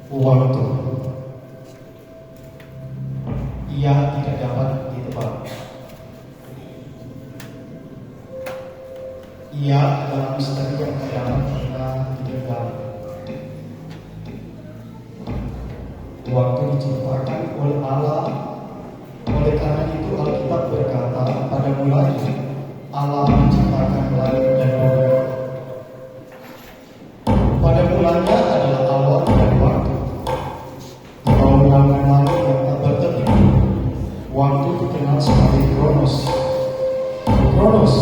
Waktu ia tidak dapat ditebak. Ia adalah misteri yang tidak dapat kita digenggam. Waktu diciptakan oleh Allah. Oleh karena itu Alkitab berkata, pada mulanya Allah menciptakan langit dan bumi. Pada mulanya adalah awal dan waktu. Di bawah naungan langit yang tak bertepi, waktu dikenal sebagai Kronos. Kronos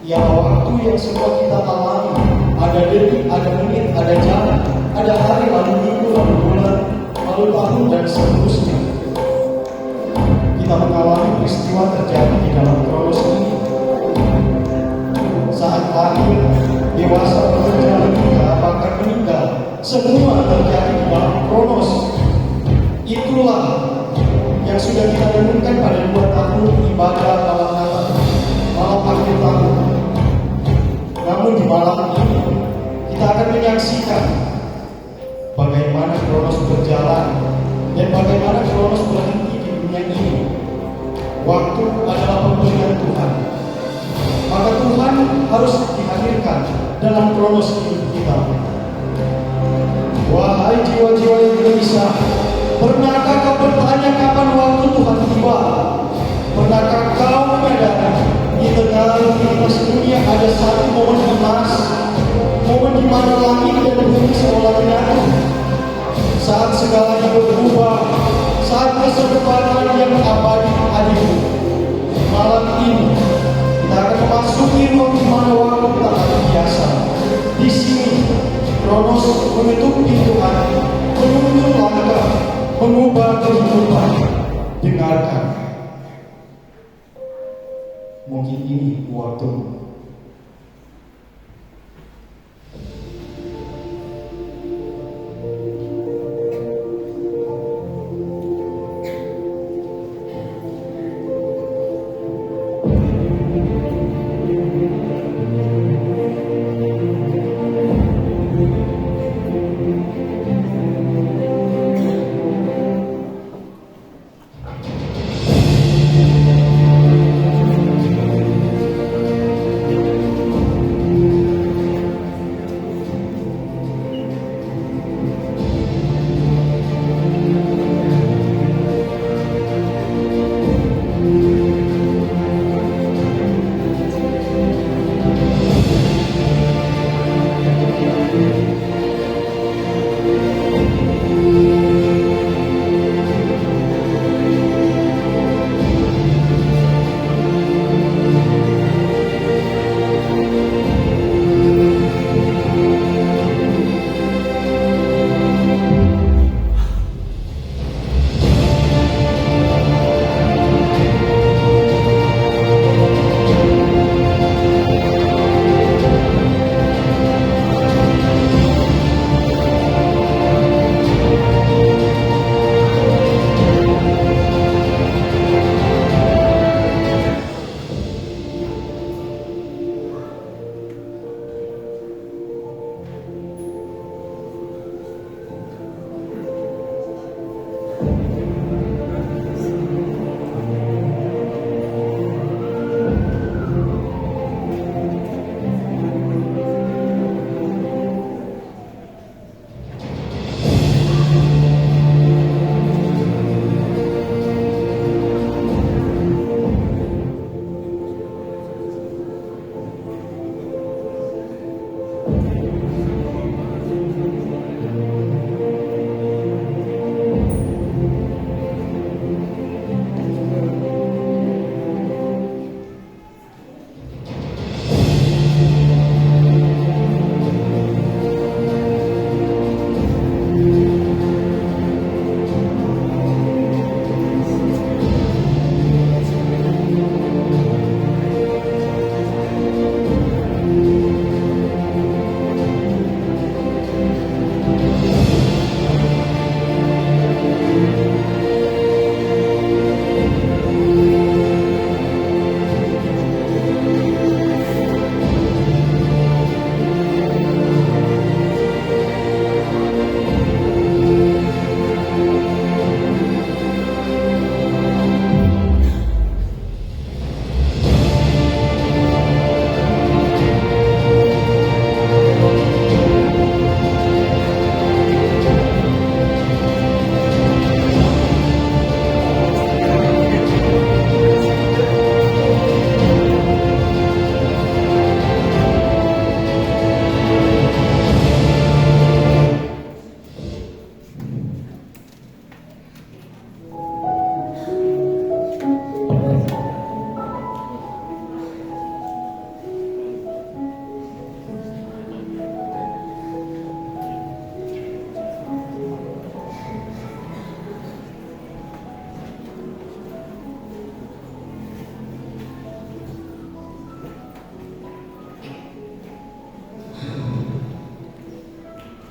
ialah waktu yang semua kita alami. Ada detik, ada menit, ada jam, ada hari, lalu minggu, lalu bulan, lalu tahun, dan seterusnya. Kita mengalami peristiwa terjadi di dalam Kronos ini. Saat lahir, dewasa, bekerja, menikah, bahkan meninggal, semua terjadi di dalam Kronos. Itulah yang sudah kita renungkan pada 2 tahun ibadah malam Natal, malam akhir tahun. Namun di malam ini kita akan menyaksikan bagaimana Kronos berjalan dan bagaimana Kronos berhenti di dunia ini. Waktu adalah pemberian Tuhan, maka Tuhan harus dihadirkan dalam Kronos hidup kita. Wahai jiwa-jiwa yang gelisah, pernahkah kau bertanya kapan waktu Tuhan tiba? Pernahkah kau menyadari di tengah rutinitas dunia ada satu momen emas, momen di mana langit dan bumi seolah menyatu, saat segalanya berubah, saat masa depan yang abadi hadir. Malam ini kita akan memasuki ruang di mana waktu tak lagi biasa. Di sini Kronos menutup pintu hati, menunjuk langkah, mengubah kehidupan. Dengarkan, mungkin ini waktu.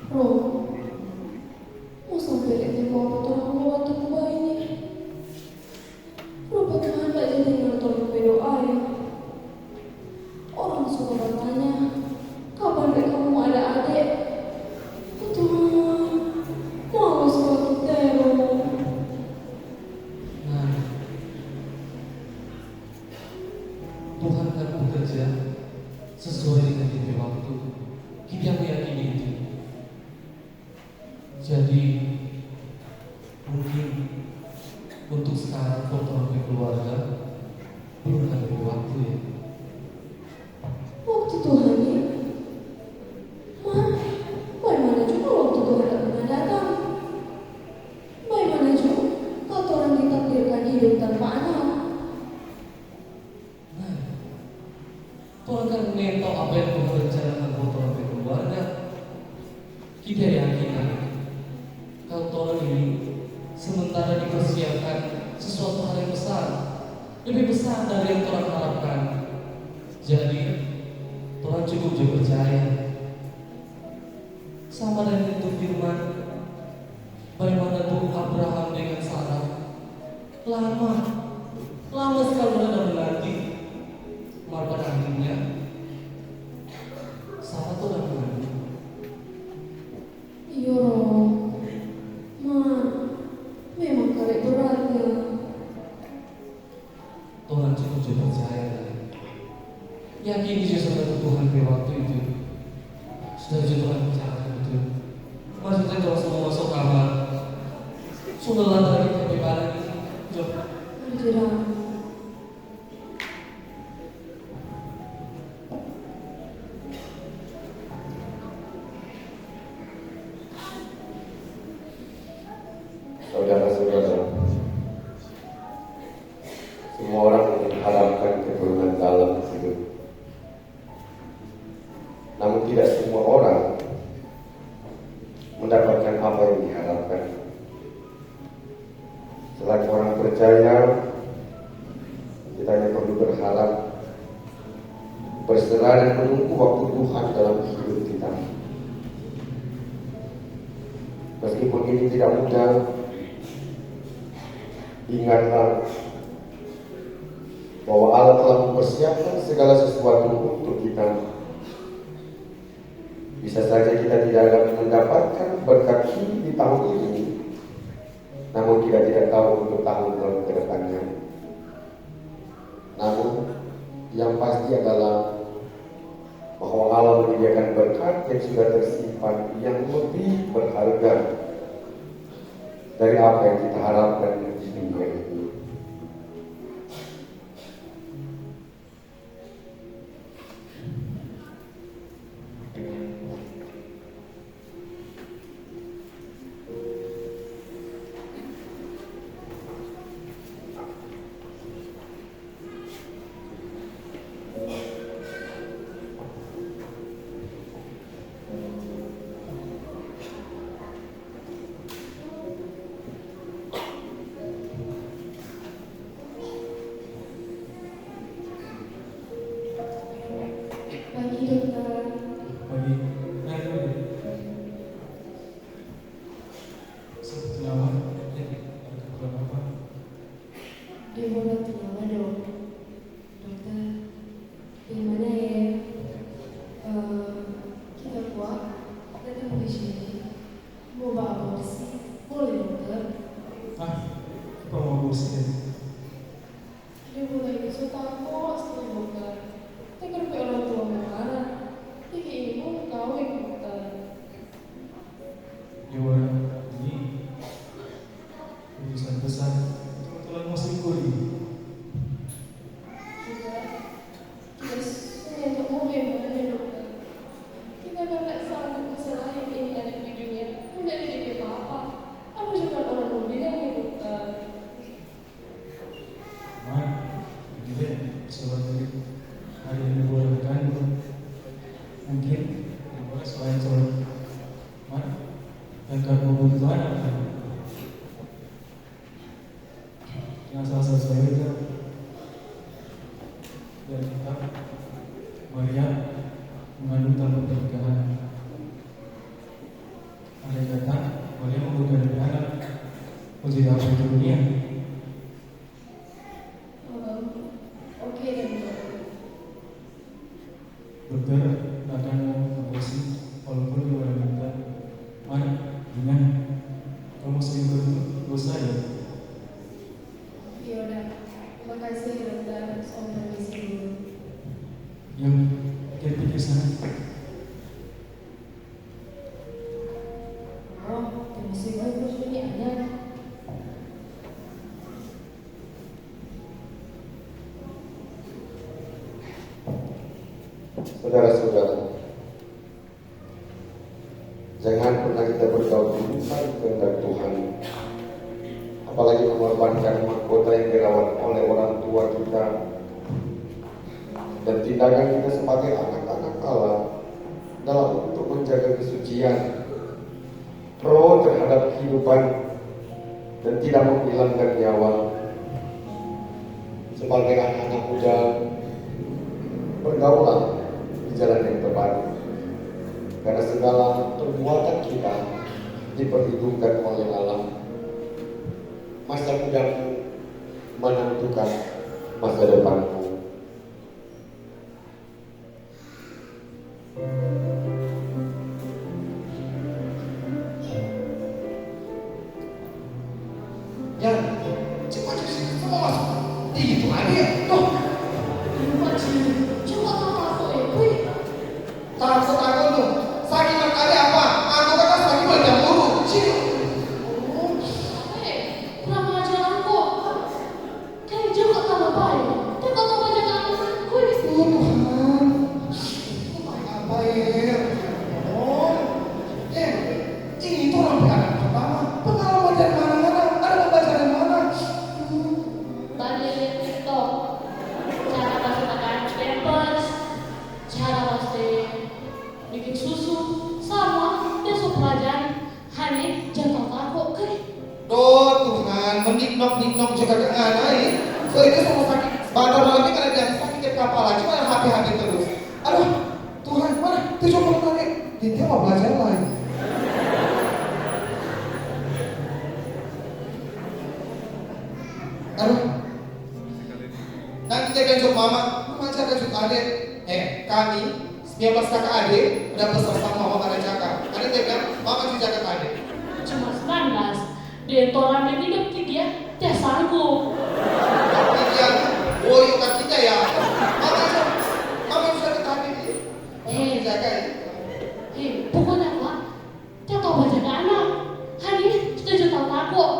Roh, mau sampai lihat mau apa tolong bawa tubuh bayinya. Roh bagaimana gak jadi dengan tolong berdoa ya. Orang suka bertanya, kapan dek kamu ada adik? Oh Tuhan, mau suatu teror. Nah, Tuhan akan bekerja sesuai dengan titik waktu. Kita meyakini itu. Jadi mungkin untuk sekarang foto keluarga belum ada waktu ya. Waktu Tuhan ya? Bagaimana juga waktu Tuhan tak pernah datang? Bagaimana juga kalau orang ditakdirkan hidup tanpa anak? Nah, Tuhan akan menetap apa yang Tuhan rencanakan foto keluarga. Kita yakin kalau Tuhan ini sementara dipersiapkan sesuatu hal yang besar, lebih besar dari yang Tuhan harapkan. Jadi Tuhan cukup juga percaya. Sama dengan itu firman, bagaimana tuh Abraham dengan Sarah lama sekali mereka menanti, maka akhirnya Sarah tuh udah menanti. Iya Roh, memang kali beratnya. Tuhan cukup juga percaya. Yakin dia sudah Tuhan pada waktu itu. Sudah juga Tuhan percaya itu. Maksudnya kalau semua masuk kamar, sudah lari ke balik. Jom. Tidak. Saudara-saudara, semua orang mengharapkan keturunan dalam hidup. Namun tidak semua orang mendapatkan apa yang diharapkan. Selagi orang percaya, kita hanya perlu berharap, berserah dan menunggu waktu Tuhan dalam hidup kita. Meskipun ini tidak mudah, ingatlah bahwa Allah telah mempersiapkan segala sesuatu untuk kita. Bisa saja kita tidak akan mendapatkan berkat ini di tahun ini, namun kita tidak tahu untuk tahun-tahun ke depannya. Namun yang pasti adalah bahwa Allah menyediakan berkat yang sudah tersimpan yang lebih berharga dari apa yang kita harapkan di dunia ini. Pagi dokter. Pagi, naik dulu. Sebetulnya apa? Ada kekurangan apa? Dia mau datang nyawa dong. Dokter, gimana ya? Kita kuat datang di sini. Mau bawa bersih, boleh dokter? Apa mau bosin? Dia mulai besok takut sekali dokter. Tegar ke orang tua marah. Jadi ibu kawin dokter. Dewa ini urusan besar. Kebetulan mau selingkuh ini. Kita sudah untuk bagaimana dokter? Kita kan tak sanggup kesalahan ini ada di dunia. Tidak ada apa-apa. Apa juga orang mau bilang ya dokter? Dia sebagai hari ini boleh kandung. Mungkin boleh selain soal yang kamu butuh anak. Yang salah satu itu dan kita Maria mengandung tanpa pernikahan. anak. Saudara-saudara, jangan pernah kita bergaul di luar kehendak Tuhan, apalagi mengorbankan mahkota yang dirawat oleh orang tua kita dan tindakan kita sebagai anak-anak Allah dalam untuk menjaga kesucian pro terhadap kehidupan dan tidak menghilangkan nyawa. Sebagai anak-anak muda, bergaulah di jalan yang tepat, karena segala perbuatan kita diperhitungkan oleh Allah. Masa mudamu menentukan masa depanmu. Ya, cepat semua masuk. Itu aja. Tuh, Coba kamu aku wih. takut aku tuh. Sakit kali apa? Aku kata sakit macam buruk. Sini. Kurang ajar aku. Kayak juga tambah baik. Coba kamu jaga anakku. Tuhan. Apa ya? Oh, ini tuh orang anak pertama. Pengalaman dari mana-mana. Ada membaca dari mana? Banyak lihat TikTok. Cara makan pampers, cara pasti bikin susu, sama besok pelajaran hanya jatuh takut ke. Duh Tuhan, meniknok juga ke anak. So itu sama sakit. Badan malamnya karena dia sakit di kepala, cuma hati-hati terus. Aduh, Tuhan mana? Tuh coba tarik. Dia mau belajar lagi. Aduh. Nanti dia besok mama aja besok adik. Kami 19 kakak adik udah besar sama mama pada cakap. Ada dia bilang, mama juga jaga adik. Cuma 19. Dia toran yang hidup dia sanggup. Tapi dia boyo kakinya ya. Mama bisa ditahan ini. Mama jaga ya. Pokoknya apa? Dia tahu baca anak. Hari sudah juta takut.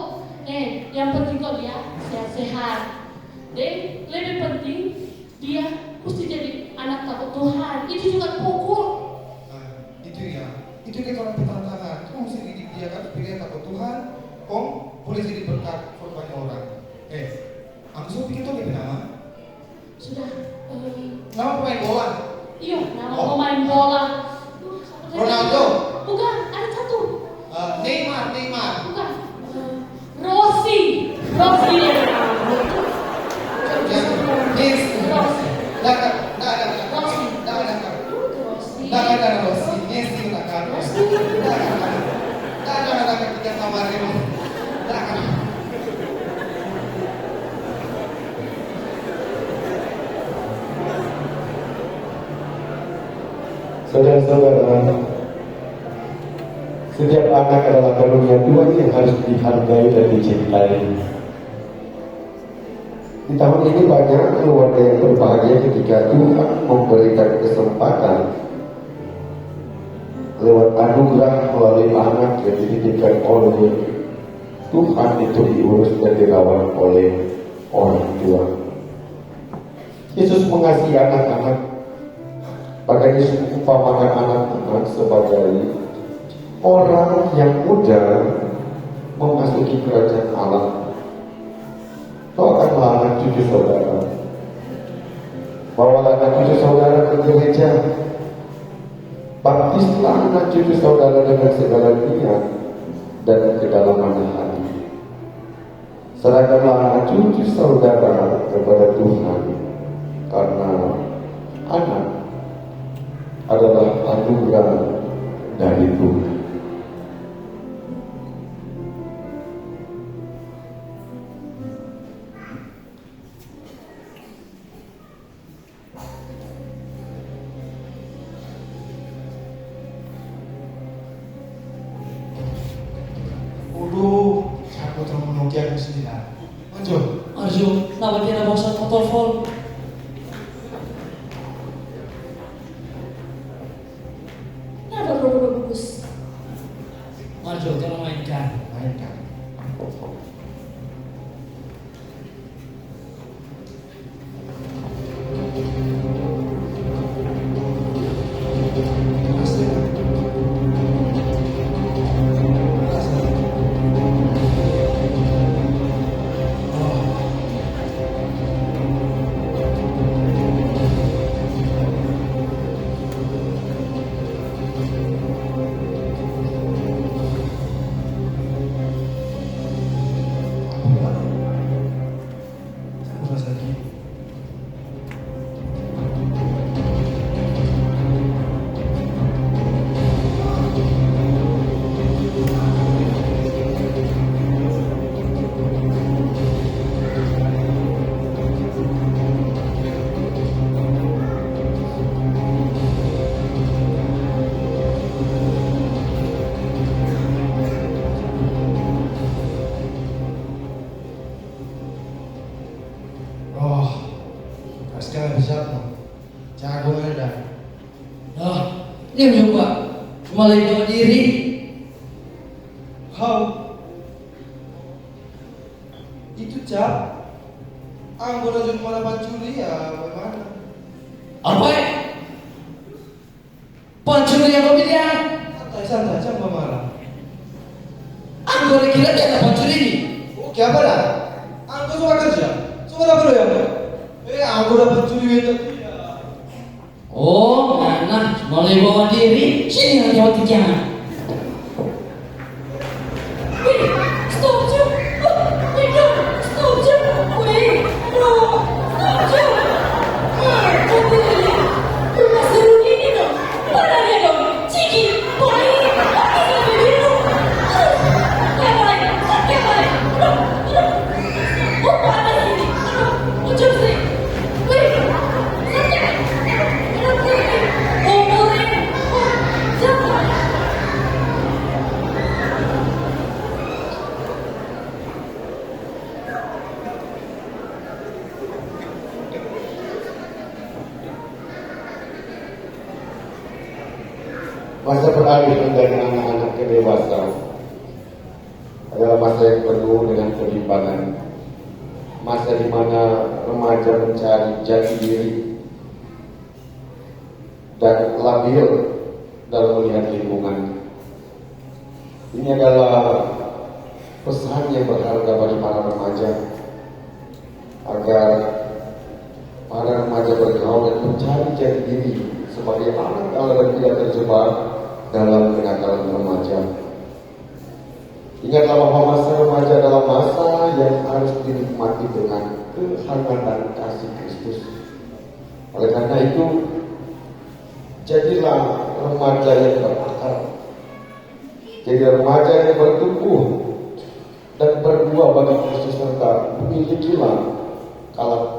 Yang penting kok dia sehat-sehat. Dan lebih penting dia mesti jadi anak takut Tuhan. Itu juga pokok. Itu ya. Itu kita orang tantangan. Kamu mesti didik dia kan supaya takut Tuhan. Om boleh jadi berkat buat banyak orang. Aku suruh bikin tuh lebih nama. Sudah. Nama pemain bola. Iya, nama pemain bola. Ronaldo. Bukan, ada satu. Neymar. Bukan. Rossi. Ya. Messi. Rossi. Nggak ada Rossi. Nggak ada Rossi. Messi nggak ada Rossi. Nggak ada ketiga kamar ini. Nggak ada. Saudara-saudara, setiap anak adalah karunia Tuhan yang harus dihargai dan dicintai. Di tahun ini banyak keluarga yang berbahagia ketika Tuhan memberikan kesempatan lewat anugerah melalui anak yang dititipkan oleh Tuhan itu diurus dan dirawat oleh orang tua. Yesus mengasihi anak-anak. Bahkan Yesus mengumpamakan anak-anak sebagai orang yang muda memasuki kerajaan Allah. Doakanlah anak cucu saudara. Bawalah anak cucu saudara ke gereja. Baptislah anak cucu saudara dengan segala niat dan kedalaman hati. Serahkanlah anak cucu saudara kepada Tuhan, karena anak adalah anugerah dari Tuhan. Aku terus menunggu aku sendiri. Arjo, nama dia nama usah telepon. Kenapa bagus? Arjo, jangan mainkan. Dia nyoba cuma lagi bawa diri. How? Itu Cap. Anggota juga malah pancuri ya, bagaimana? Apa ya? Pencuri yang kau bilang? Santai, jangan marah. Anggota kira dia ada pencuri ini. Oke, apa dah? Anggota suka kerja? Suka apa ya? Anggota pencuri itu. Oh, anak mulai bawa diri. Sini nanti waktu jangan. Wait, stop, Joe. Wait, no, stop, Joe. Wait, no, stop, Joe. Nanti lagi. Rumah seru ini dong. Padahal dong. Ciki, boy, pakai sampai biru. Yang lain. Oh, panas ini. Oh, Joe sih. Wait, santai. Oh, boleh. Oh, jangan. Masa peralihan dari anak-anak ke dewasa adalah masa yang penuh dengan kelimpangan. Masa di mana remaja mencari jati diri dan labil dalam melihat lingkungan. Ini adalah pesan yang berharga bagi para remaja agar para remaja bergaul dan mencari jati diri sebagai anak Allah dan tidak terjebak dalam kenakalan remaja. Ingatlah bahwa masa remaja adalah masa yang harus dinikmati dengan kehangatan kasih Kristus. Oleh karena itu, jadilah remaja yang berakal. Jadi remaja yang bertumbuh dan berbuah bagi Kristus, serta milikilah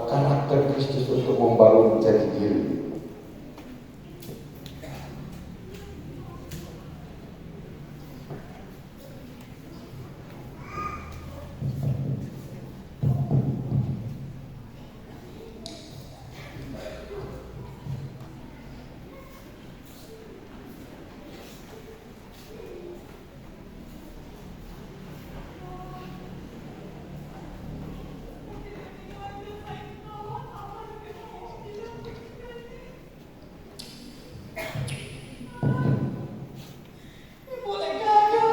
karakter Kristus untuk membangun jati diri. Boleh gagal.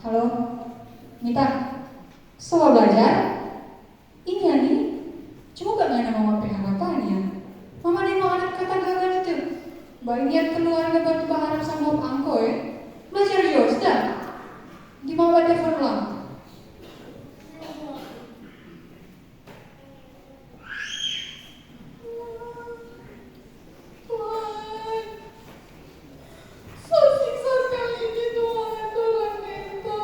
Halo, Mita, soal belajar? Ini ya nih, cuma gak ada mama harapannya. Mama nih mau anak kata gagal itu. Banyak keluarga bantu berharap sama angko ya. Belajar juga sudah. Di mama telepon ulang. Tuhan, so siksa sekali ini Tuhan, tolong Nito.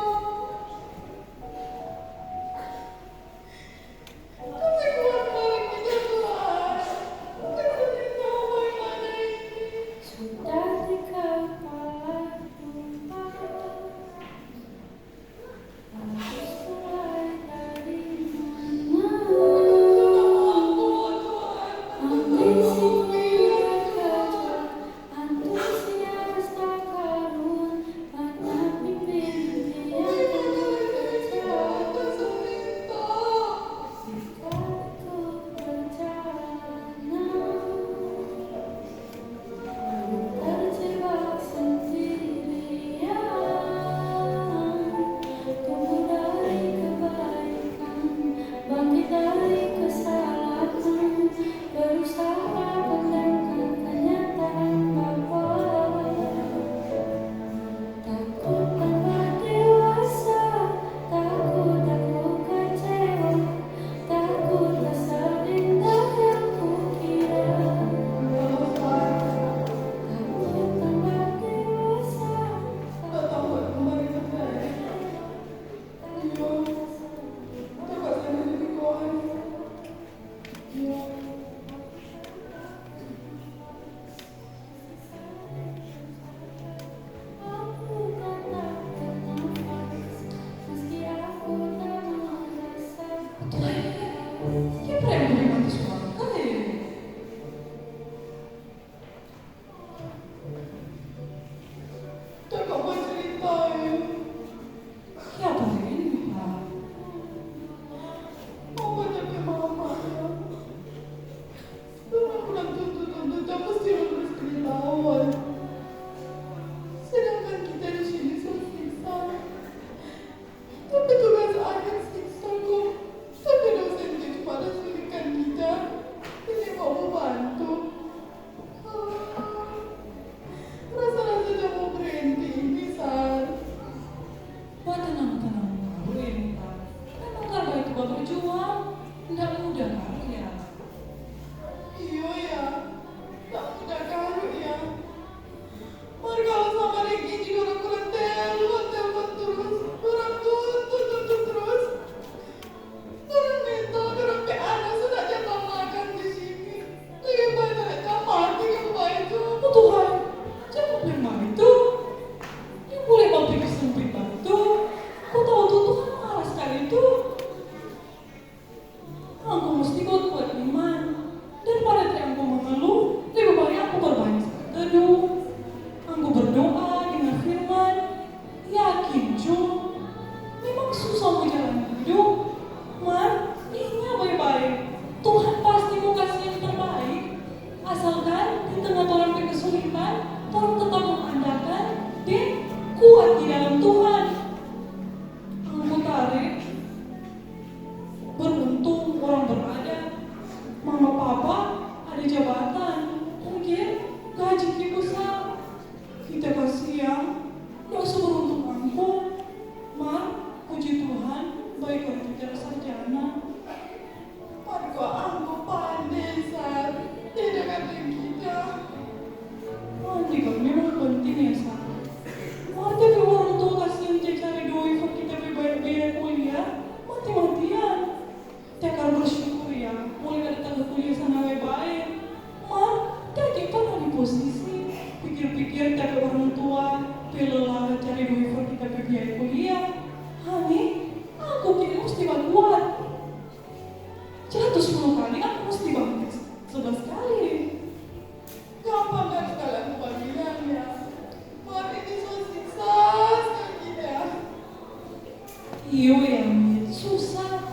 Iya ya, susah.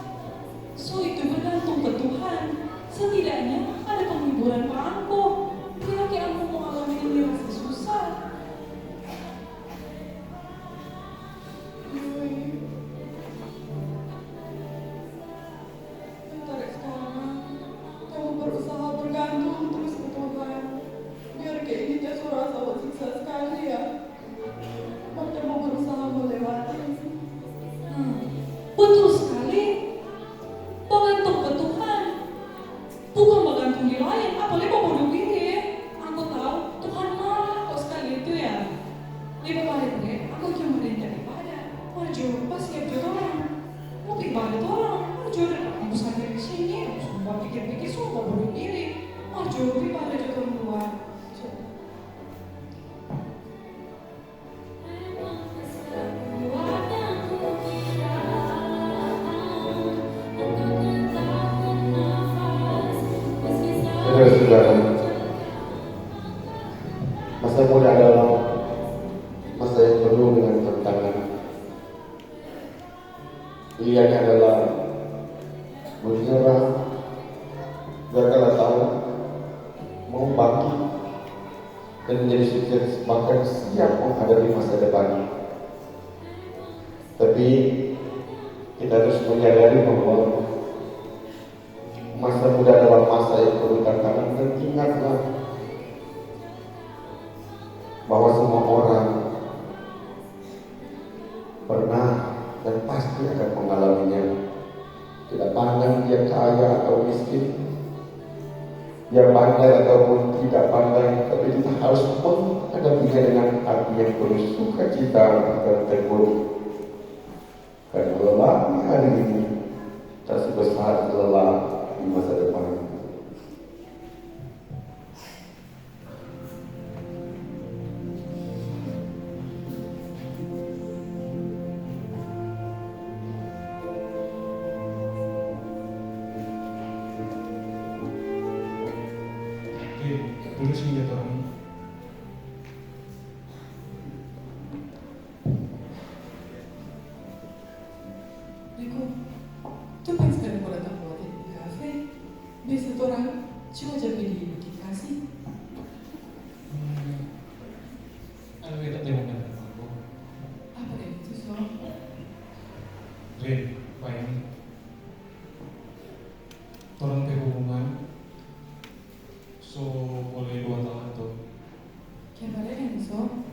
So itu bergantung ke Tuhan. Setidaknya ada penghiburan Pak Angko. Kira-kira aku mau ngalamin ini rasa susah. Bentar sekarang, kamu berusaha bergantung terus ke Tuhan. Biar kayak ini jatuh rasa siksa sekali ya. Waktu mau berusaha melewati. Betul sekali. Bergantung ke Tuhan. Bukan bergantung di lain. Apalagi mau bunuh diri. Aku tahu Tuhan marah kok sekali itu ya. Lebih baik deh, aku cuma daripada maju pas siap juga orang. Mau ibadat orang, maju aku sadar di sini. Aku sumpah pikir-pikir sumpah bunuh diri. Maju ibadat juga keluar. Saudara-saudara, masa muda adalah masa yang penuh dengan tantangan. Pilihannya adalah menyerah, gagal tahu, mau bangkit, dan menjadi sukses, bahkan siap menghadapi masa depan. Tapi kita harus menyadari bahwa masa muda adalah masa yang penuh tantangan, dan ingatlah bahwa semua orang pernah dan pasti akan mengalaminya. Tidak pandang dia kaya atau miskin, dia pandai ataupun tidak pandai, tapi kita harus menghadapinya dengan hati yang penuh sukacita dan teguh. Karena lelah hari ini tak sebesar lelah di masa depan. Dulu sih ya orang. Rico, tu pensi che ancora da fuori di caffè? Visto ora ci vuoi già vedere di casi? Ano kita tengok kan aku. Apa itu so? Rin, bayang. Orang berhubungan, so boleh 2 tahun tuh. Che parere so?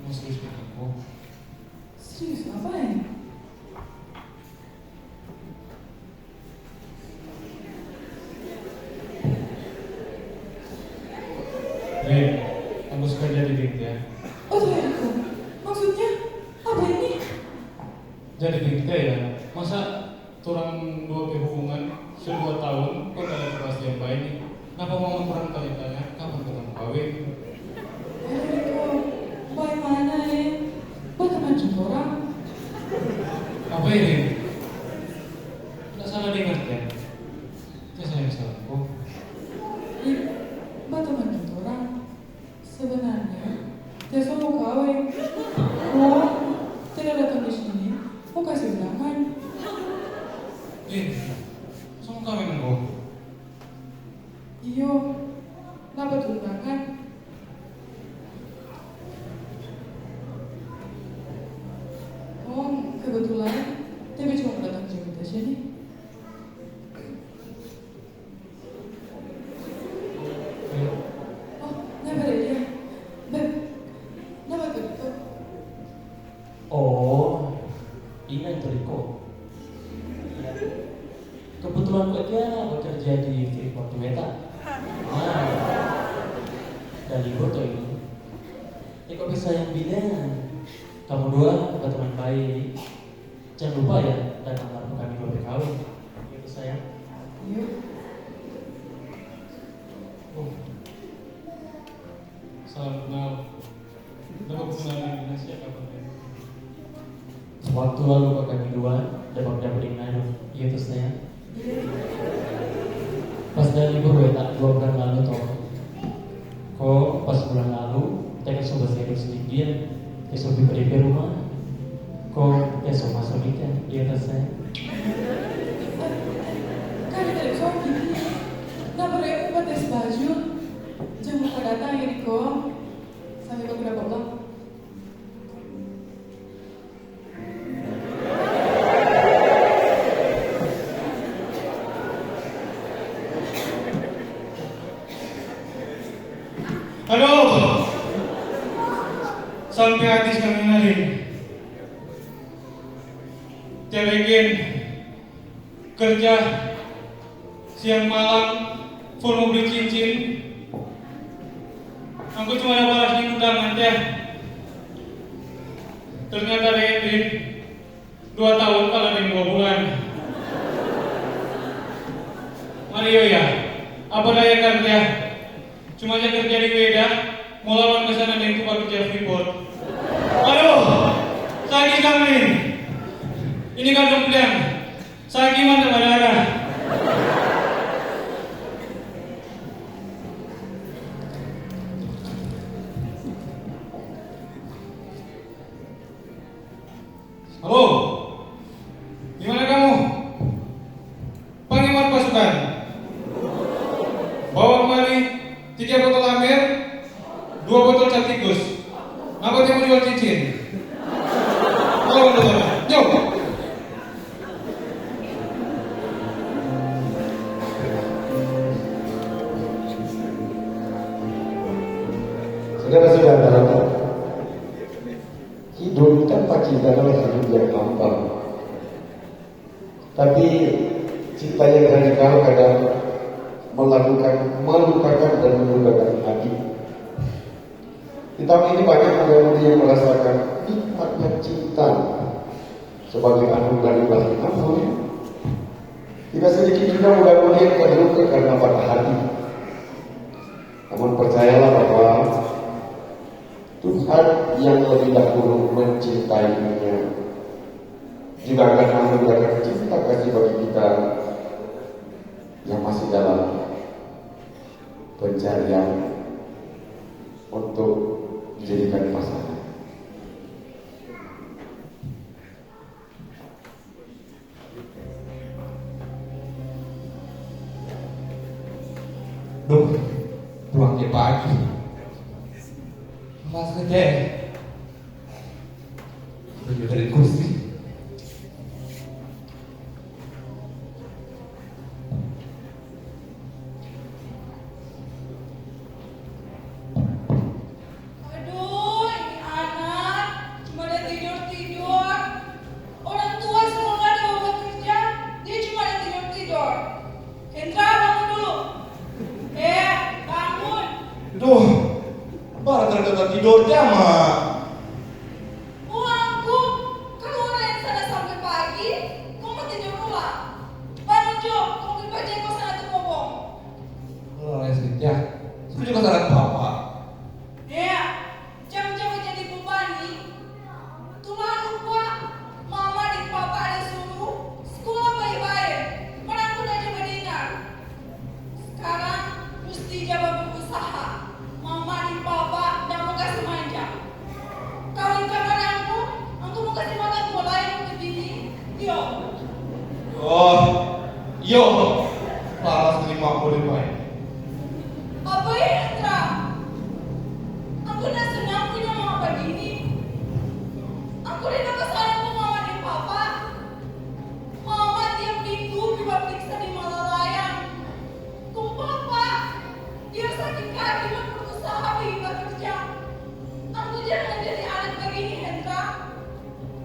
Mau serius dengan aku. Serius apa ya? Rin, kamu suka jadi date ya? Oh tuh Rico, maksudnya apa ini? Jadi date ya? Masa orang 2 berhubungan sudah 2 tahun, kok ada kepastian baik nih? Kenapa mau kurang tanya-tanya kapan ketemu kawin? Rico, bagaimana ya? Bagaimana jumpa orang? Apa ini? Tidak salah dengar ya? Itu saya yang salah kok. Bagaimana jumpa orang? Sebenarnya, dia mau kawin. Oh, tidak datang di sini. Mau kasih undangan. Sama kawin kok. Iyo, dapat undangan. Oh, kebetulan dia cuma datang jemput di sini. Oh, nyampe dia. Beb, nyampe tuh itu. Oh, ini itu Riko. Ya. Kebetulan kok dia bekerja di Freeport Meta. Dari foto ini. Kok bisa yang bilang kamu 2 berteman baik. Jangan lupa ya datang ke kami 2 berkawin. Gitu sayang. Iyo. Oh. Salam kenal. Dapat kenal dengan siapa kapan? Waktu lalu kok kami 2 dapat nado. Gitu sayang. Pas dari libur ya tak 2 bulan lalu toh. Kok pas bulan lalu kita kan coba serius sedikit. Besok di rumah. Kok besok masuk kan di atas saya. Kami dari suami gini, nah berapa batas baju, jangan lupa datang ya Riko, sampai kau dapat pulang. Aduh, sampai hati kami ngarin. Cerekin kerja siang malam full mau beli cincin. Aku cuma ada balas di undangan teh. Ternyata Redin 2 tahun kalau di 2 bulan. Mario ya, apa daya kerja? Cuma aja kerja di Beda, mau lawan ke sana dan tukar kerja Freeport. Aduh, sakit kami. Ini kan kemudian sakit mana berdarah. Halo, gimana kamu? Panggil pasukan. Bawa kemari 3 botol Amer, 2 botol cat tikus. Apa dia mau jual cincin? Bawa botol. Yuk. Saudara-saudara, hidup tanpa cinta adalah hidup yang hampa. Tapi cinta yang radikal kadang melukakan dan menundukkan hati. Di tahun ini banyak muda-mudi yang merasakan nikmatnya cinta sebagai anugerah dari Tuhan. Namun tidak sedikit juga muda-mudi yang terluka karena patah hati. Namun percayalah bahwa Tuhan yang lebih dahulu mencintainya juga akan menganugerahkan cinta kasih bagi kita yang masih dalam pencarian untuk dijadikan pasangan. Duh, pulang pagi. Mas kerja. Udah dari kursi. Aduh, ini anak cuma ada tidur-tidur. Orang tua semua nggak ada bawa kerja, dia cuma ada tidur-tidur. Hendra, bangun dulu. Bangun. Duh, baru terkena tidurnya mah. Uangku, kamu orang yang sana sampai pagi, kamu tidur ulang. Bangun Jo, kamu baca kau sana tuh ngomong. Lo les kerja. Saya juga saran bapak. Jam-jam jadi pembani. Tulang lupa, mama dan papa ada suruh sekolah baik-baik. Mana aku udah coba dengar. Sekarang mesti coba berusaha. Mama dan papa udah mau kasih manja. Kawin kapan aku mau kasih makan mulai untuk bini. Yo. Oh, yo, laras 50 baik. Apa ya, Hendra? Aku udah senang punya mama begini. Aku udah dapat sayang sama mama dan papa. Mama tiap minggu coba periksa di Malalayang. Kau papa, dia sakit kaki dan berusaha bagi kerja. Aku jangan jadi anak begini, Hendra.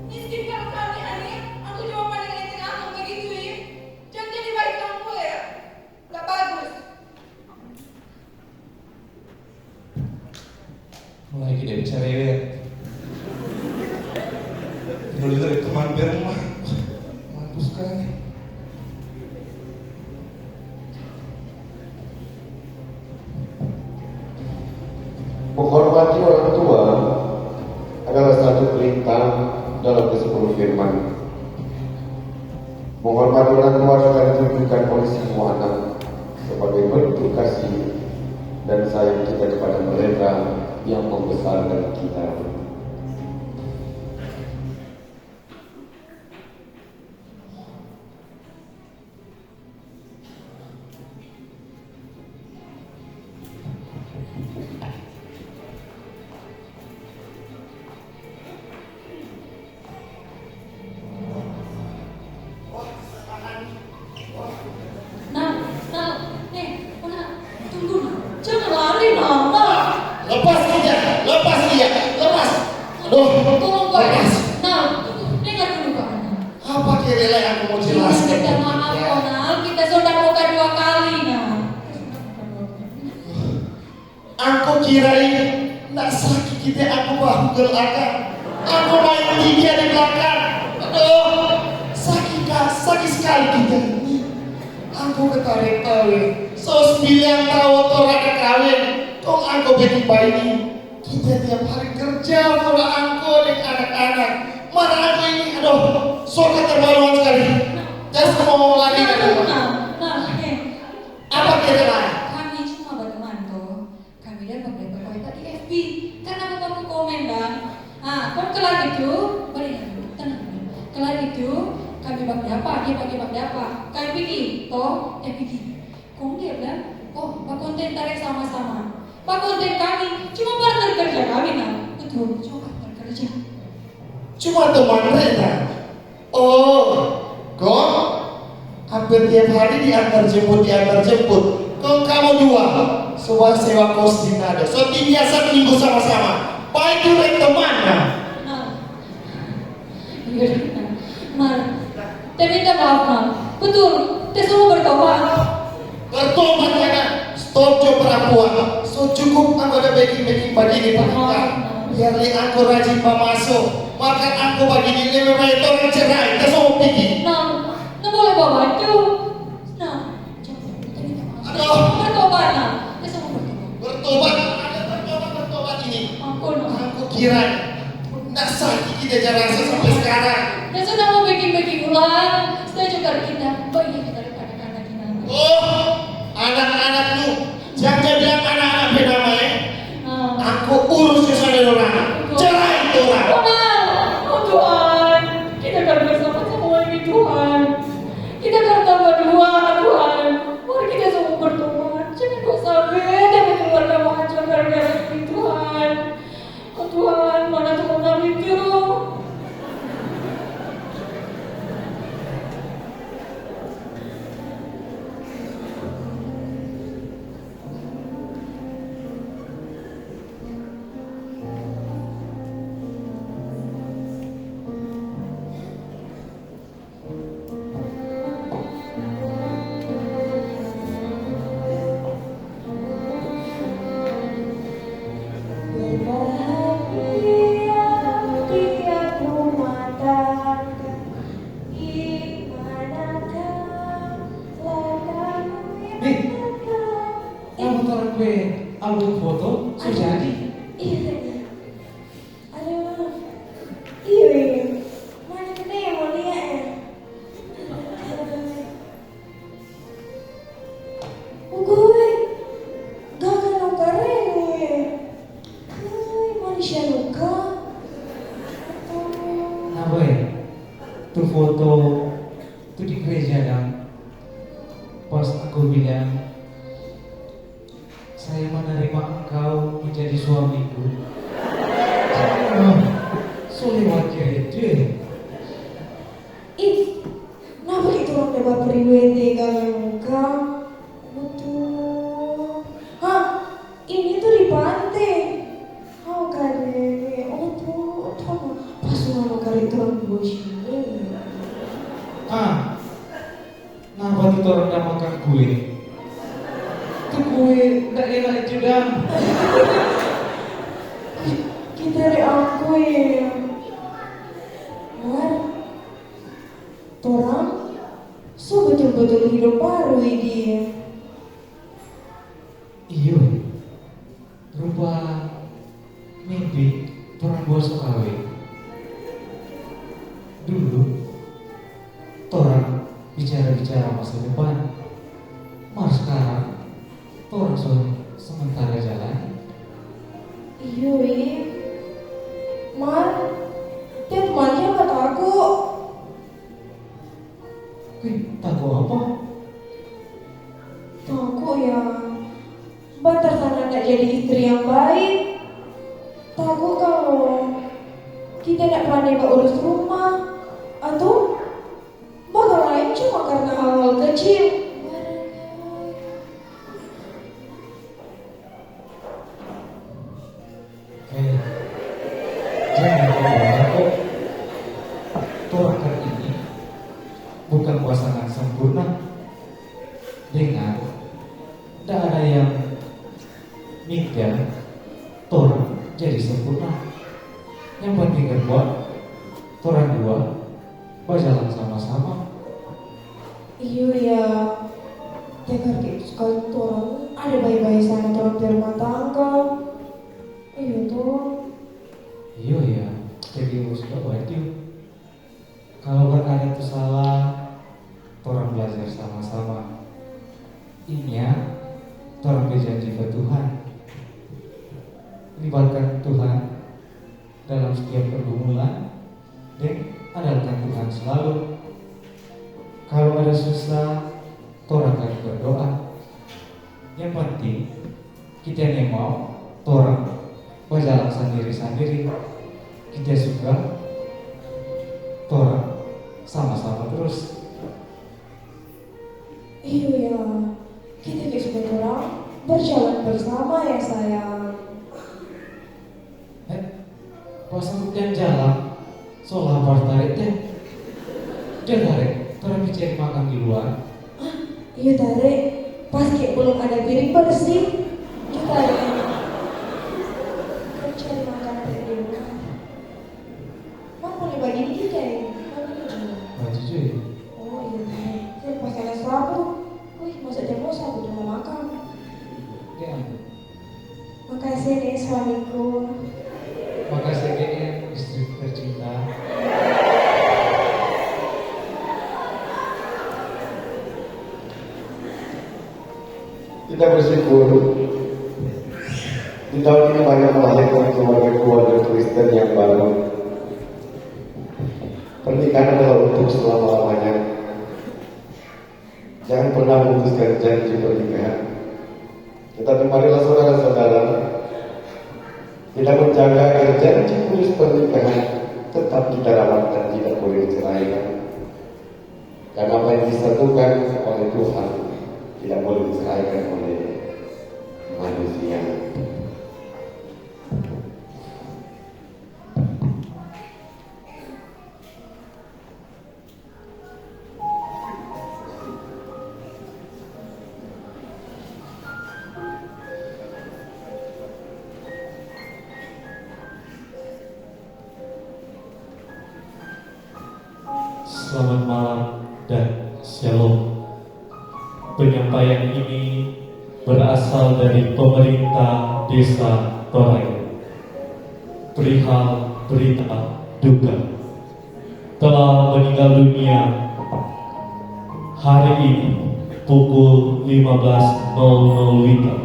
Miskin kalau kami ani, aku cuma paling etik aku begitu ya. Jangan jadi baik kamu ya. Gak bagus. Mulai tidak bisa rewel. Tidur dari teman biar mah. Mampus kan. Menghormati orang tua adalah satu perintah dalam ke-10 firman. Menghormati orang tua adalah ditunjukkan oleh semua anak sebagai bentuk kasih dan sayang kita kepada mereka yang membesarkan kita. mau Kita jelaskan. sudah maaf Ya. kok nak, kita sudah buka 2 kali nak. Aku kirain nak sakit kita aku bahu gelakkan. Aku main tiga di belakang. Aduh, sakit sekali kita ini. Aku ketarik-tarik. 9 tahun orang kawin. Kok aku bikin bayi. Kita tiap hari kerja pula aku dengan anak-anak. Mana aku ini, aduh, sok keterbaruan sekali. Jangan mau lari ke depan. Apa kita lain? Kami cuma berteman toh. Kami dapat berita di FB. Karena aku komen kan. Kok kelar itu, tenang. Kelar itu, kami bagi apa? Dia bagi apa? Kami pergi, toh, pergi. Kok dia bilang, pak konten tarik sama-sama. Pak konten kami, cuma partner kerja kami nah. Betul, cuma partner kerja. Cuma teman mereka. Oh, kok hampir tiap hari diantar jemput. Kok kamu 2 sewa kos di nada. So biasa minggu sama-sama. Baik juga teman nah. Mar, saya minta maaf Mar. Betul, kita semua bertobat. Bertobat ya kan. Stop jo perempuan. So cukup aku ada baking bagi di pernikahan. Biar aku rajin masuk. Maka aku bagi di lebih baik orang cerai. Kita semua pergi. Nah, boleh bawa itu. Nah, kita minta maaf. Aduh. Bertobat nah. Kita semua bertobat. Bertobat ini. Ampun. Aku kira nak sakit kita jarang sampai sekarang. Dan sudah mau baking ulang. Saya juga kita bayi daripada anak kita. Oh, anak-anakmu. Jangan bilang anak-anak beda namanya. Aku urus ke sana orang. Cerai itu orang. Oh Tuhan, kita akan bersama-sama lagi Tuhan. Kita akan tambah 2 Tuhan. Mari kita semua bertobat. Jangan kau sampai dan keluarga menghancur gara-gara ini Tuhan. Oh Tuhan, mana Tuhan kami itu? Album foto sudah jadi. Iya. Aduh. Iya. Mana kita yang mau lihat ya? Gue gagal lo keren gue. Manusia luka. Nah boy, tuh foto tuh di gereja kan. Pas aku bilang saya menerima engkau menjadi suamiku. So lewat gereja. Kenapa itu orang dapat priwede gagal muka? Betul. Ini tuh di pantai. Oh kare, tuh, pas mau kare itu orang bos ini. Kenapa tuh orang gak makan kue? Itu kue gak enak juga. Kita dari aku ya. Orang so betul-betul hidup baru dia. Iyo, rupa mimpi orang bos kawe. Dulu, orang bicara-bicara masa depan. Mar sekarang, orang sementara jalan. Iya, Mar, tiap temannya kata aku. Takut apa? Takut ya, Bantar sana nggak jadi istri yang baik. Takut kalau kita tidak pandai urus rumah atau bakal lain cuma karena hal-hal kecil. Jangan kau kok. Torakan ini bukan pasangan sempurna. Dengan tidak ada yang mikir torang jadi sempurna. Yang penting buat torang dua berjalan sama-sama. Iya ya, tegar sekali tuh orang ada bayi-bayi sama orang berumah tangga. Iya tuh. Iya ya, jadi sudah baik yuk. Kalau berada itu salah, torang belajar sama-sama. Inya, torang berjanji ke Tuhan. Libatkan Tuhan dalam setiap pergumulan dan andalkan Tuhan selalu. Kalau ada susah, torang akan berdoa. Yang penting kita yang mau torang berjalan sendiri-sendiri. Kita suka torang sama-sama terus. Iya ya, kita kayak orang berjalan bersama ya sayang. Pas kemudian jalan, soal lapar tarik teh. Dia tarik, torang cari makan di luar. Iya tarik, pas kayak belum ada piring bersih, kita cari makanan di luar. Mau boleh bagi dikit ya? Baju cuy. Oh iya tarik, saya pakai les sabu. Wih, masa dia mau sabu cuma makan. Ya, Makasih nih suamiku. makasih GN istri tercinta. Kita bersyukur di tahun ini banyak melahirkan keluarga-keluarga Kristen yang baru. Pernikahan adalah untuk selama-lamanya. Jangan pernah memutuskan janji pernikahan. Tetapi marilah saudara-saudara, kita menjaga agar janji tulis pernikahan tetap kita rawat dan tidak boleh diceraikan. Karena apa yang disatukan oleh Tuhan tidak boleh diceraikan oleh manusia. Selamat malam dan shalom. Penyampaian ini berasal dari pemerintah Desa Toraja. Perihal berita duka telah meninggal dunia hari ini pukul 15.00 WITA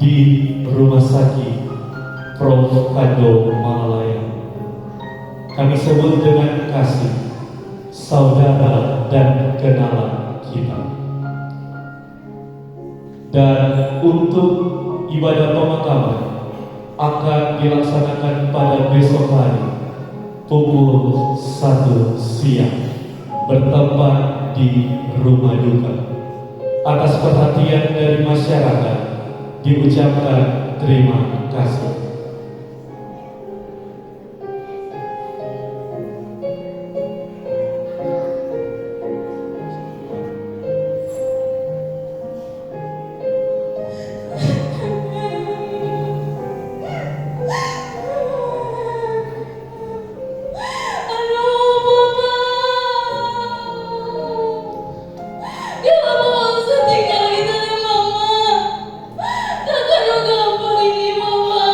di Rumah Sakit Prof. Kando Malaya. Kami sebut dengan kasih saudara dan kenalan kita. Dan untuk ibadah pemakaman akan dilaksanakan pada besok hari pukul 1 siang bertempat di rumah duka. Atas perhatian dari masyarakat diucapkan terima kasih. Tinggal kita nih mama. Kakak juga apa ini mama?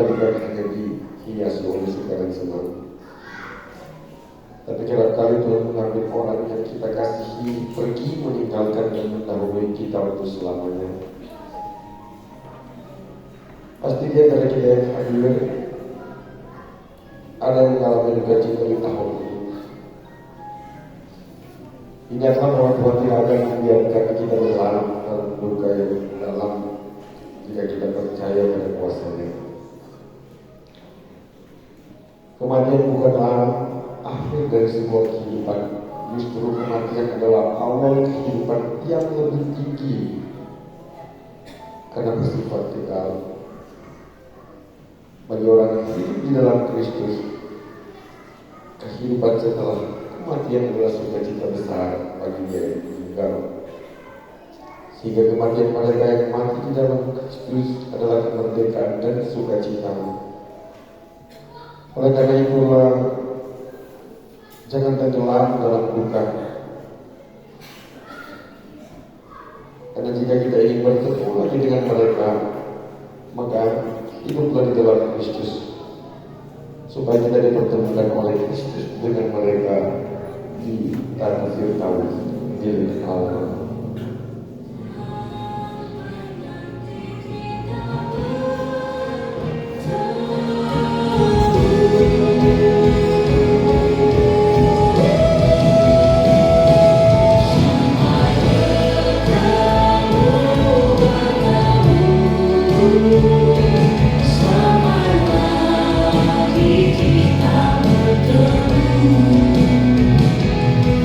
bukan hanya dihiasi oleh suka dan senang, tapi kerap kali Tuhan mengambil orang yang kita kasihi pergi meninggalkan dan mendahului kita untuk selamanya. Pasti dia karena kita yang hadir ada yang mengalami duka cita di tahun ini. Ingatlah bahwa Tuhan tidak akan membiarkan kita berlarut dalam duka yang dalam jika kita percaya pada kuasa-Nya. Kematian bukanlah akhir dari sebuah kehidupan. Justru kematian adalah awal kehidupan yang lebih tinggi karena bersifat kekal. Bagi orang yang hidup di dalam Kristus, kehidupan setelah kematian adalah sukacita besar bagi dia yang meninggal. Sehingga kematian mereka yang mati di dalam Kristus adalah kemerdekaan dan sukacita. Oleh karena itulah, jangan tenggelam dalam duka. Karena jika kita ingin bertemu lagi dengan mereka, maka hiduplah di dalam Kristus, supaya kita dipertemukan oleh Kristus dengan mereka di tanah Firdaus di negeri Allah.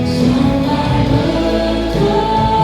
Sampai bertemu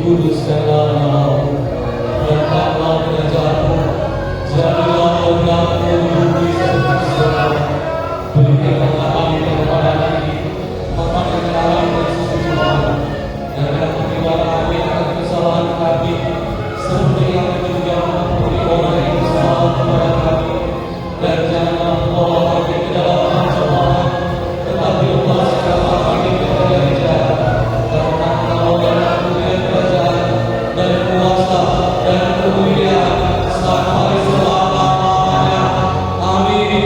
dikuduskanlah namamu, berkatlah kerajaanmu, jadilah kehendakmu di bumi seperti di surga. Berikanlah kami kepada kami makanan kami yang sesungguhnya, dan ampunilah kami akan kesalahan kami, seperti kami juga mengampuni orang yang bersalah kepada kami. Dan janganlah membawa kami ke dalam pencobaan, tetapi lepaskan kami dari yang jahat. Karena Engkau yang mempunyai kerajaan dan kuasa dan kemuliaan sampai selama-lamanya. Amin.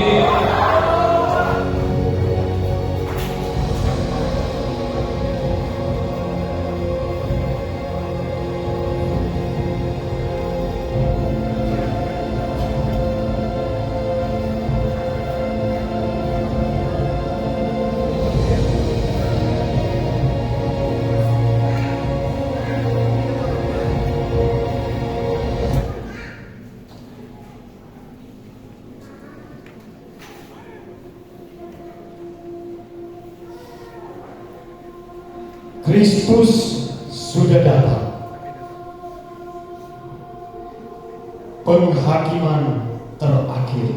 Kristus sudah datang. Penghakiman terakhir.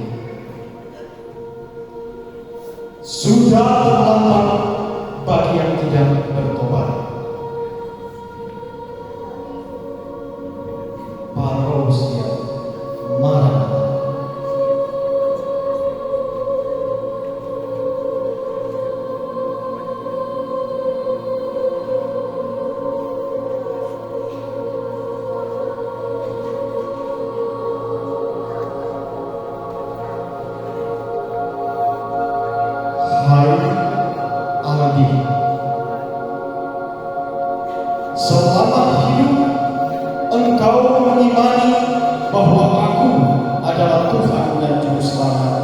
Sudah terlambat bagi yang tidak bertobat. Parousia, Maranatha. Selama hidup engkau mengimani bahwa aku adalah Tuhan dan Juru Selamat.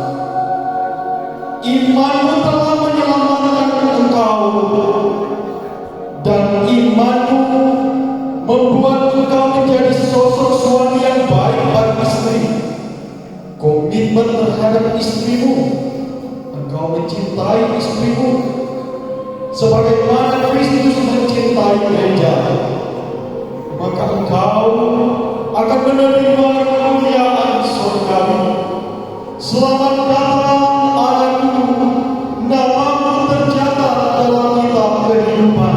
Imanmu telah menyelamatkan engkau, dan imanmu membuat engkau menjadi sosok suami yang baik bagi istri. Komitmen terhadap istrimu, engkau mencintai istrimu sebagaimana Kristus mencintai gereja, maka engkau akan menerima kemuliaan surgawi. Selamat datang anakku, namamu tercatat dalam kitab kehidupan.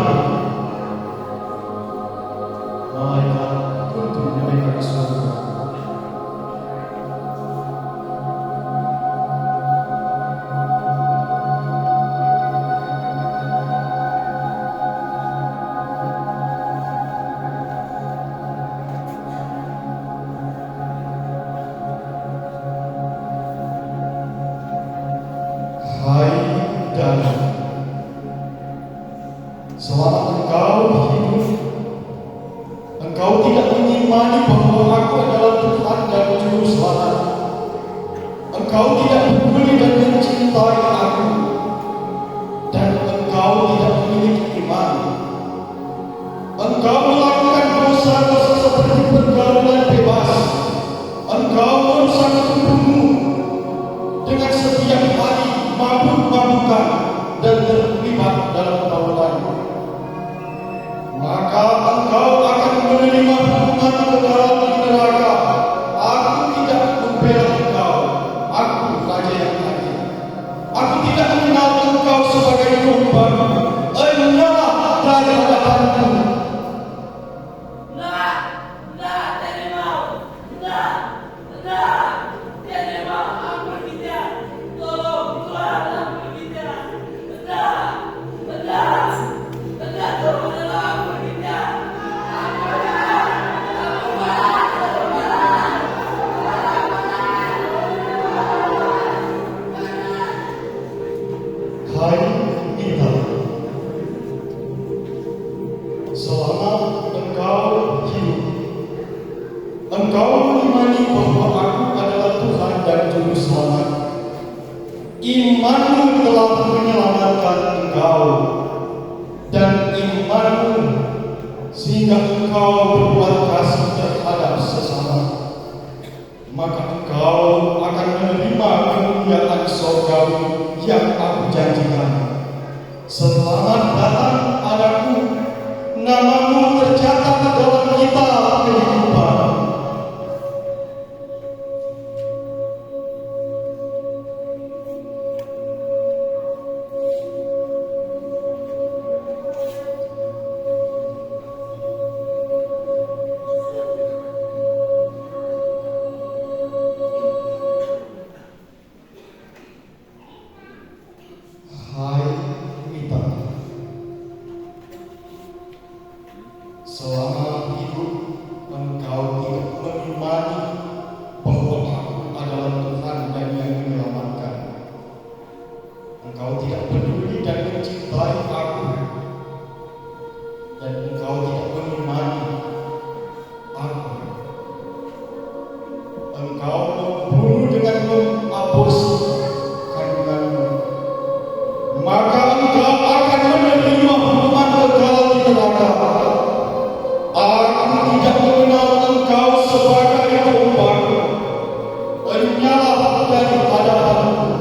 Malaikat tuntun mereka ke surga. Hai Dani, selama engkau hidup, engkau tidak mengimani bahwa aku adalah Tuhan dan Juru Selamat. Engkau tidak peduli dan mencintai aku, dan engkau tidak memiliki iman. Engkau melakukan dosa-dosa seperti pergaulan bebas. Engkau merusak tubuhmu dengan setiap hari mabuk-mabukan dan terlibat dalam tawuran. Maka engkau akan menerima hukuman kekal di neraka. Aku tidak membela engkau. Aku Raja yang adil. Aku tidak mengenal engkau sebagai domba. Enyahlah dari hadapanku. Hai Mita, selama engkau hidup, engkau mengimani bahwa aku adalah Tuhan dan Juru Selamat. Imanmu telah menyelamatkan engkau, dan imanmu sehingga engkau berbuat kasih terhadap sesama. Maka engkau akan menerima kemuliaan surgawi yang aku janjikan. Selamat datang anakku, namamu tercatat dalam selama hidup engkau tidak mengimani bahwa aku adalah Tuhan dan yang menyelamatkan. Engkau tidak peduli dan mencintai aku, dan engkau tidak mengimani aku. Engkau membunuh dengan mengaborsi kandunganmu, maka engkau akan menerima hukuman kekal di neraka. Aku tidak mengenal engkau sebagai domba-Ku. Enyahlah dari hadapanku.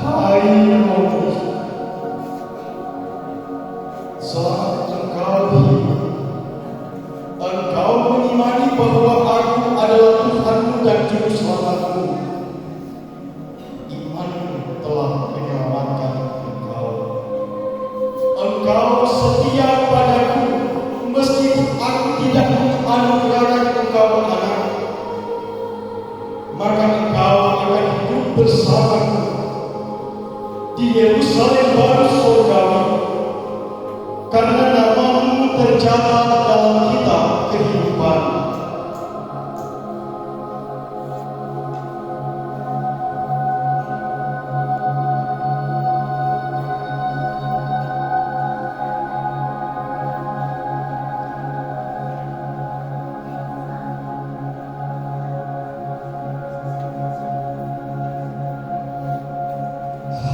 Hai manusia, selama engkau hidup, engkau mengimani bahwa aku adalah Tuhanmu dan Juru Selamatmu. Imanmu telah menyelamatkan engkau. Engkau setia padaku meskipun aku tidak menganugerahkan engkau anak. Maka engkau akan hidup bersamaku di Yerusalem baru surgawi, karena namamu tercatat dalam kitab kehidupan.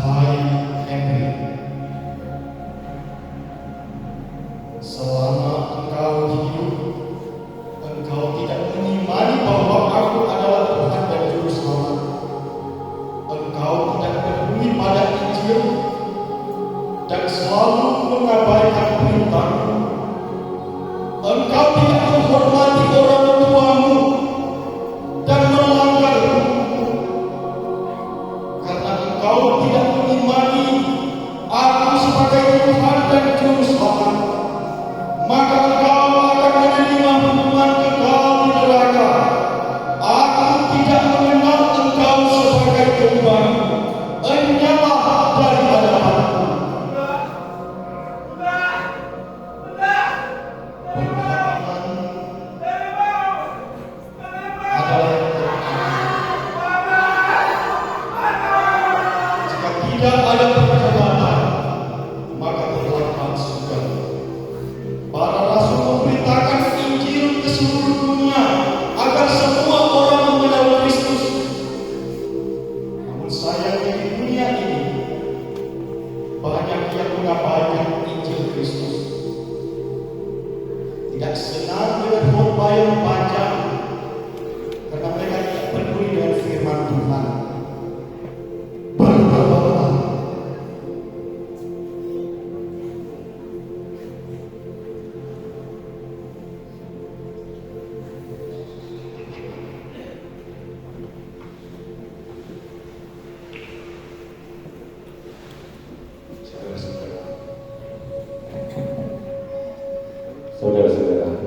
Hai Henry, selama engkau hidup, engkau tidak mengimani bahwa aku adalah Tuhan dan Juru Selamat. Engkau tidak peduli pada Injil dan selalu mengabaikan perintahku. Engkau tidak menghormati orang tuamu dan melanggar hukumku. Karena engkau tidak mengimani aku sebagai Tuhan dan Juru Selamat, maka engkau akan menerima hukuman kekal di neraka. Aku tidak mengenal engkau sebagai domba-Ku. Enyahlah dari hadapanku. Penghakiman adalah yang terakhir. Jika tidak ada pertobatan, maka terlambat sudah. Para rasul memberitakan Injil ke seluruh dunia agar semua orang mengenal Kristus. Namun sayangnya di dunia ini banyak yang mengabaikan Injil Kristus. Tidak senang dengan khotbah yang panjang karena mereka tidak peduli dengan firman Tuhan. Bertobatlah. Saudara-saudara,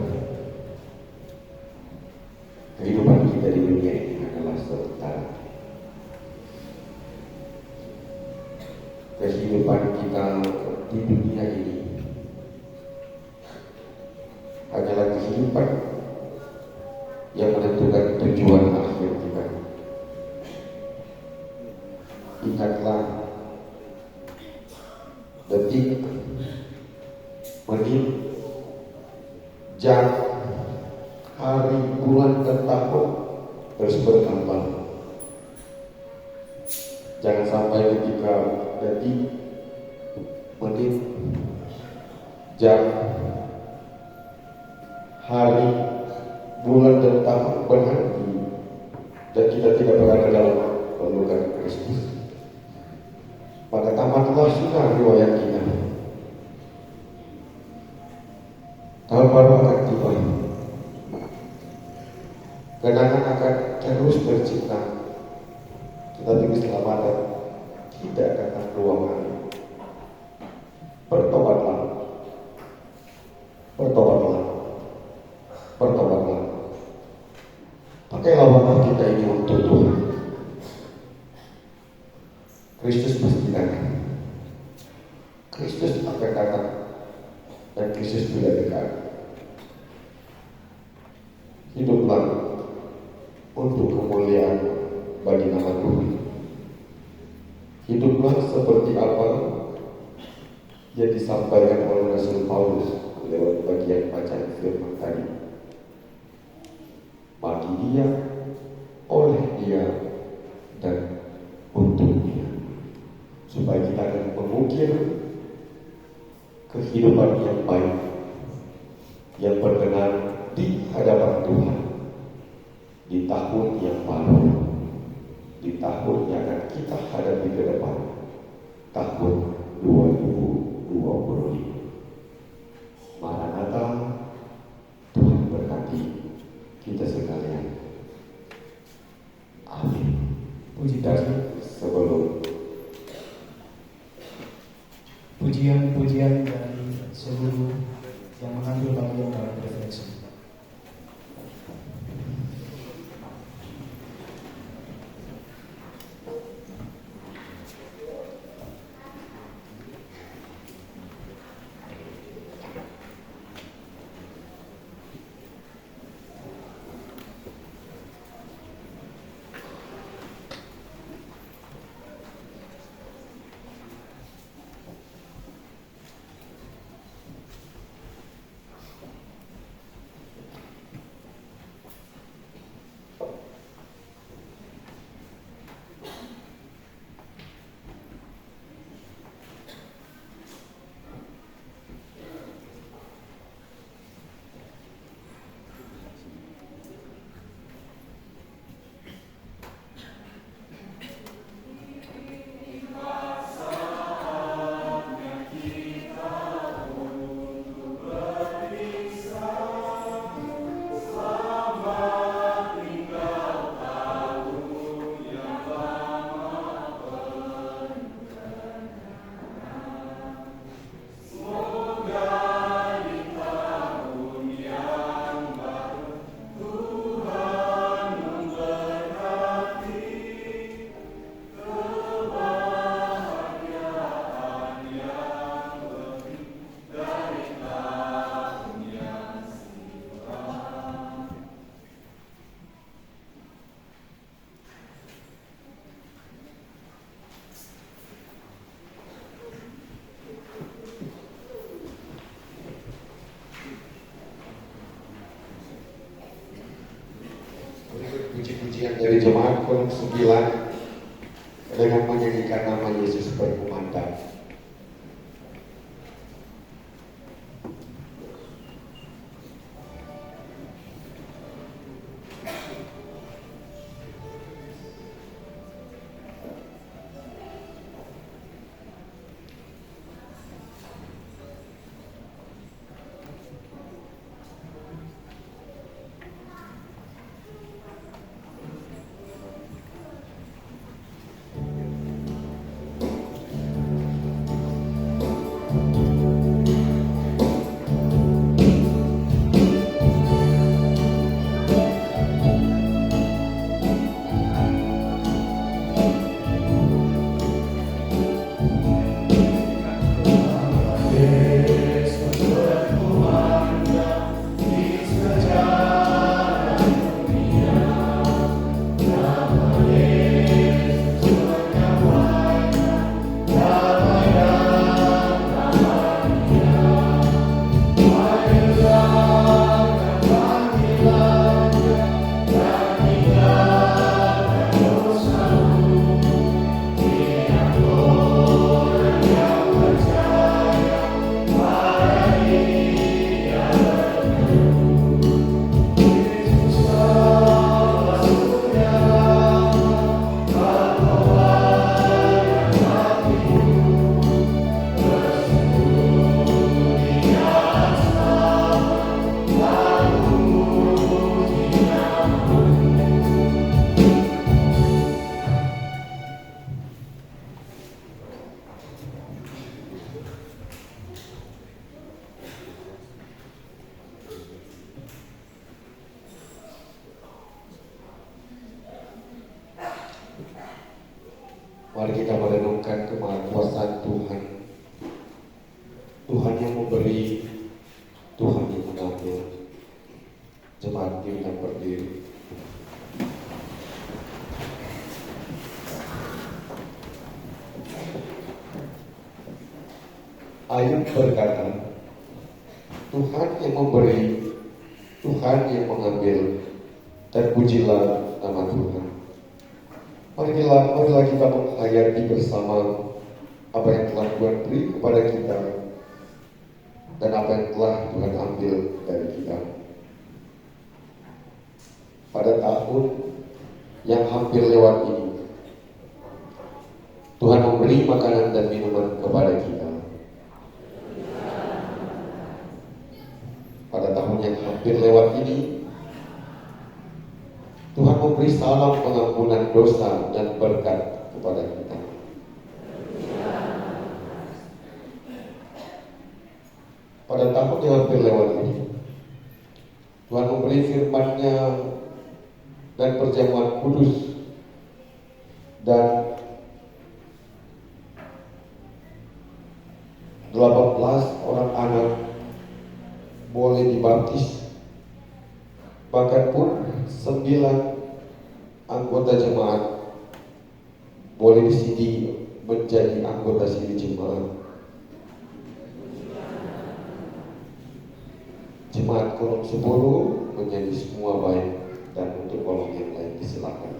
kehidupan kita di dunia ini adalah sementara. Kehidupan kita di dunia ini hanyalah kehidupan yang menentukan tujuan akhir kita. Ingatlah detik, menit, jam, hari, bulan, dan tahun terus bertambah. Jangan sampai ketika detik, menit, jam, hari, bulan, dan tahun berhenti dan kita tidak berada dalam pelukan Kristus. Maka tamatlah sudah riwayat kita. Tahun baru akan tiba. Kenangan akan terus tercipta, tetapi keselamatan tidak akan ruangan. Bertobatlah Bertobatlah, bertobatlah. Pakailah waktu kita ini untuk Tuhan. Kristus pasti datang. Kristus akan datang dan Kristus sudah dekat. Hiduplah untuk kemuliaan bagi nama Tuhan. Hiduplah seperti apa yang disampaikan oleh Rasul Paulus lewat bagian bacaan firman tadi. Bagi dia, oleh dia, dan untuk dia. Supaya kita akan mengukir kehidupan yang baik, yang berkenan di hadapan Tuhan di tahun yang baru, di tahun yang akan kita hadapi ke depan, tahun 2025. Maranatha, Tuhan berkati kita sekalian. Amin. Puji Dan Tuhan. sebelum Pujian-pujian dari seluruh yang mengambil bagian dalam refleksi. puji-pujian dari jemaat kolom 9 dengan menyanyikan nama Yesus berkumandang. Mari kita merenungkan kemahakuasaan Tuhan. Tuhan yang memberi, Tuhan yang mengambil. Jemaat kita berdiri. Ayub berkata, Tuhan yang memberi, Tuhan yang mengambil, dan pujilah nama Tuhan. Marilah kita menghayati bersama apa yang telah Tuhan beri kepada kita dan apa yang telah Tuhan ambil dari kita. Pada tahun yang hampir lewat ini, Tuhan memberi makanan dan minuman kepada kita. Pada tahun yang hampir lewat ini, Tuhan memberi salam pengampunan dosa dan berkat kepada kita. Pada tahun yang hampir lewat ini, Tuhan memberi firman-Nya dan perjamuan kudus dan 18 orang anak boleh dibaptis. Bahkan pun 9 anggota jemaat boleh disidi menjadi anggota siri jemaat. Jemaat kolom 10 menjadi semua baik, dan untuk kolom yang lain disilakan.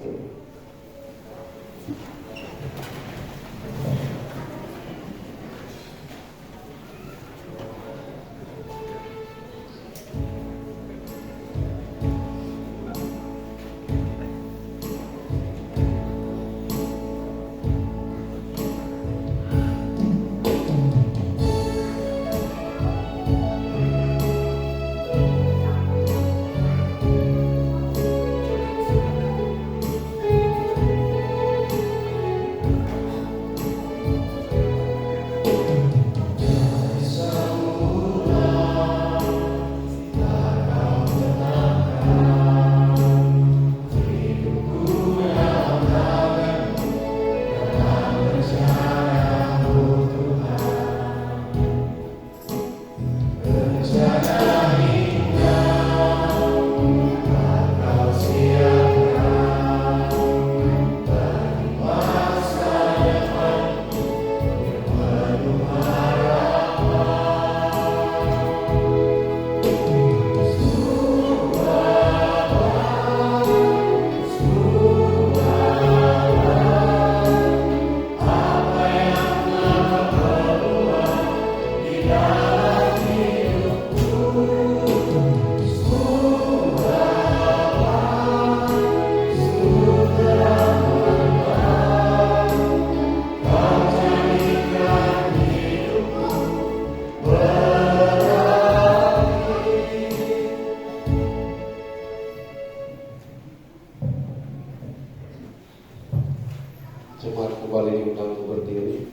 Jemaat kembali diundang untuk berdiri.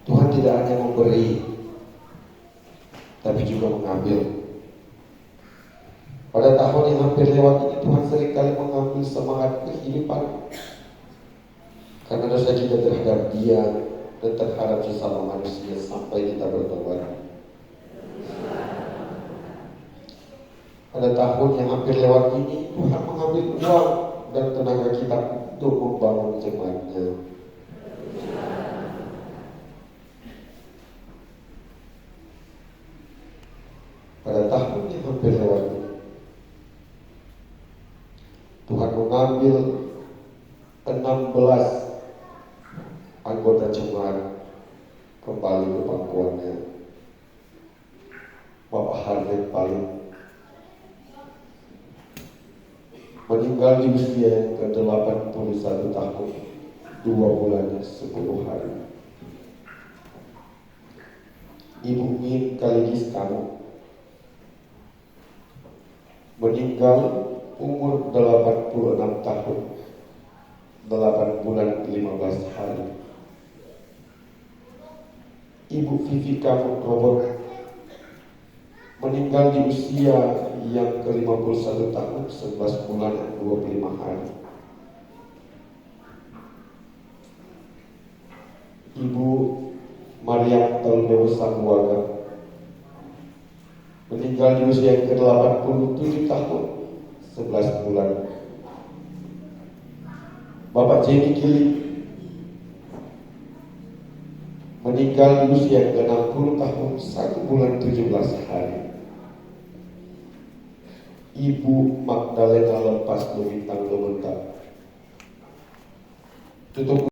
Tuhan tidak hanya memberi, tapi juga mengambil. Pada tahun yang hampir lewat ini, Tuhan seringkali mengambil semangat kehidupan karena dosa kita terhadap Dia dan terhadap sesama manusia sampai kita bertobat. Pada tahun yang hampir lewat ini, Tuhan mengambil uang dan tenaga kita untuk membangun jemaat-Nya. Pada tahun yang hampir lewat ini, Tuhan mengambil 16 anggota jemaat kembali ke pangkuannya. Bapak Harvey Paling meninggal di usia yang ke-81 tahun 2 bulan 10 hari. Ibu Min Kaligis Kamu meninggal umur 86 tahun 8 bulan 15 hari. Ibu Vivi Kamu Robert meninggal di usia yang ke-51 tahun 11 bulan 25 hari. Ibu Maria Tolbeo Sambuaga meninggal di usia yang ke-87 tahun 11 bulan. Bapak Jenny Kili meninggal di usia yang ke-60 tahun 1 bulan 17 hari. Ibu Magdalena Lepas Lumintang Lumentak tutup